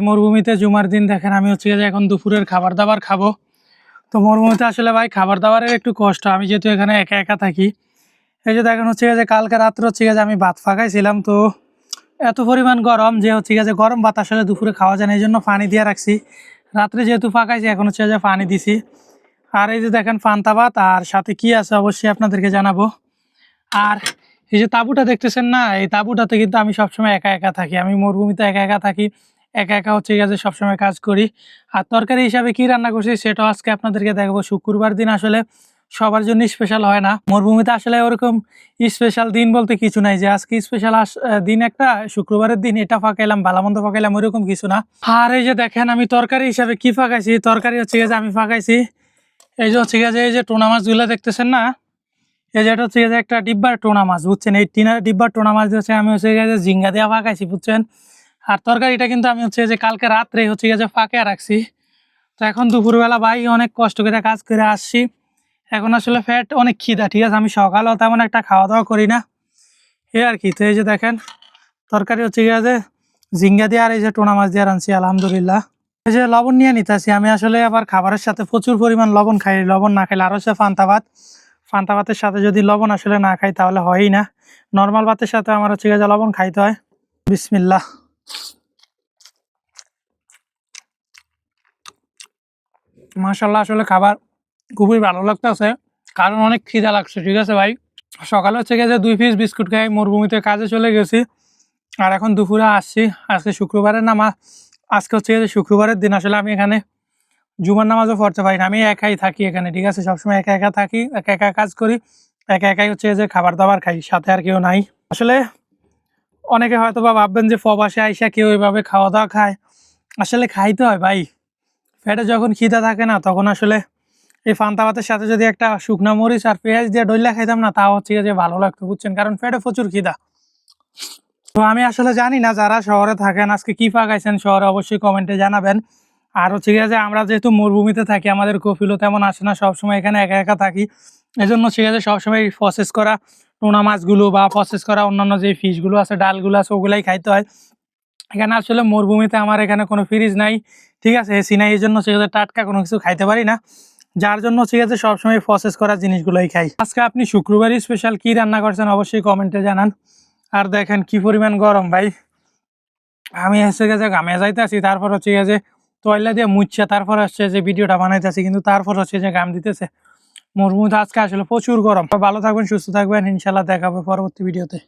মরুভূমিতে জুমার দিন দেখেন আমি হচ্ছে যে এখন দুপুরের খাবার দাবার খাবো। তো মরুভূমিতে আসলে ভাই খাবার দাবারের একটু কষ্ট, আমি যেহেতু এখানে একা একা থাকি। এই যে দেখেন হচ্ছে যে কালকে রাত্রে হচ্ছে যে আমি ভাত ফাঁকাইছিলাম, তো এত পরিমাণ গরম যে হচ্ছে যে গরম ভাত আসলে দুপুরে খাওয়া যায় না, এই জন্য পানি দিয়ে রাখছি। রাত্রে যেহেতু ফাঁকাইছি এখন হচ্ছে যে পানি দিছি। আর এই যে দেখেন পান্তা ভাত, আর সাথে কি আছে অবশ্যই আপনাদেরকে জানাবো। আর এই যে তাঁবুটা দেখতেছেন না, এই তাঁবুটাতে কিন্তু আমি সবসময় একা একা থাকি। আমি মরুভূমিতে একা একা থাকি, একা একা হচ্ছে গিয়ে যে সবসময় কাজ করি। আর তরকারি হিসাবে কি রান্না করছি সেটাও আজকে আপনাদেরকে দেখাবো। শুক্রবার দিন আসলে সবার জন্য স্পেশাল হয় না, মরুভূমিতে আসলে ওরকম স্পেশাল দিন বলতে কিছু নাই যে আজকে স্পেশাল দিন একটা শুক্রবারের দিন এটা ফাঁকাইলাম ভালো মন্দ ফাঁকাইলাম, ওইরকম কিছু না। আর এই যে দেখেন আমি তরকারি হিসাবে কি ফাঁকাইছি, তরকারি হচ্ছে গিয়ে যে আমি ফাঁকাইছি এই যে হচ্ছে গিয়ে যে এই যে টোনা মাছগুলো দেখতেছেন না, এই যে এটা হচ্ছে যে একটা ডিব্বার টোনা মাছ, বুঝছেন? এই ডিব্বার টোনা মাছ হচ্ছে আমি হচ্ছে যে ঝিঙ্গা দেওয়া ফাঁকাইছি, বুঝছেন? আর তরকারিটা কিন্তু আমি হচ্ছে যে কালকে রাত্রে হচ্ছে যে ফাঁকে রাখছি। তো এখন দুপুরবেলা ভাই অনেক কষ্ট করে কাজ করে আসছি, এখন আসলে ফ্যাট অনেক খিদা, ঠিক আছে? আমি সকালেও তেমন একটা খাওয়া দাওয়া করি না, এই আর কি। তো এই যে দেখেন তরকারি হচ্ছে গিয়ে যে ঝিঙ্গা দিয়ে আর এই যে টোনা মাছ দিয়ে রাঁধছি আলহামদুলিল্লাহ। এই যে লবণ নিয়ে নিতেছি আমি, আসলে আবার খাবারের সাথে প্রচুর পরিমাণ লবণ খাই, লবণ না খাইলে আর হচ্ছে পান্তা ভাত, পান্তা ভাতের সাথে যদি লবণ আসলে না খাই তাহলে হয়ই না। নর্মাল ভাতের সাথে আমার হচ্ছে গিয়ে লবণ খাইতে হয়। বিসমিল্লাহ। মাশাল্লাহ, আসলে খাবার খুবই ভালো লাগতেছে, কারণ অনেক খিদা লাগছে, ঠিক আছে ভাই? সকালে হচ্ছে গিয়ে যে 2 পিস বিস্কুট খাই, মরুভূমিতে কাজে চলে গেছি, আর এখন দুপুরে আসছি। আজকে শুক্রবারের নামা, আজকে হচ্ছে যে শুক্রবারের দিন আসলে আমি এখানে জুমার নামাজও পড়তে পারি না, আমি একাই থাকি এখানে, ঠিক আছে? সবসময় একা একা থাকি, একা একা কাজ করি, একা একাই হচ্ছে যে খাবার দাবার খাই, সাথে আর কেউ নাই। আসলে অনেকে হয়তো বা ভাববেন যে প্রবাসে আইসা কেউ এভাবে খাওয়া দাওয়া খায়, আসলে খাইতে হয় ভাই। পেটে যখন খিদা থাকে না তখন আসলে এই পান্তা ভাতের সাথে যদি একটা শুকনা মরিচ আর পেঁয়াজ দিয়ে ডইলা খাইতাম না, তাও হচ্ছে যে ভালো লাগতো, বুঝছেন? কারণ পেটে প্রচুর খিদা। তো আমি আসলে জানি না যারা শহরে থাকেন আজকে কি পাকাইছেন, শহরে অবশ্যই কমেন্টে জানাবেন। আর হচ্ছে গিয়ে যে আমরা যেহেতু মরুভূমিতে থাকি, আমাদের কফিলও তেমন আসে না, সবসময় এখানে একা একা থাকি, এই জন্য হচ্ছে গিয়ে যে সবসময় প্রসেস করা টোনা মাছগুলো বা প্রসেস করা অন্যান্য যে ফিশগুলো আছে, ডালগুলো আছে, ওগুলাই খাইতে হয়। এখানে আসলে মরুভূমিতে আমার এখানে কোনো ফ্রিজ নাই, ঠিক আছে? এসি নাই, এই জন্য হচ্ছে টাটকা কোনো কিছু খাইতে পারি না, যার জন্য হচ্ছে গিয়ে সবসময় প্রসেস করা জিনিসগুলোই খাই। আজকে আপনি শুক্রবারই স্পেশাল কি রান্না করছেন অবশ্যই কমেন্টে জানান। আর দেখেন কি পরিমাণ গরম ভাই, আমি হচ্ছে গেছে ঘামে যাইতেছি, তারপর হচ্ছে গিয়ে যে তয়লা দিয়ে মুছছে, তারপর হচ্ছে যে ভিডিওটা বানাইতেছি, কিন্তু তারপর হচ্ছে যে ঘাম দিতেছে। মরুভূমিতে আজকে আসলে প্রচুর গরম। ভালো থাকবেন, সুস্থ থাকবেন, ইনশাল্লাহ দেখাবো পরবর্তী ভিডিওতে।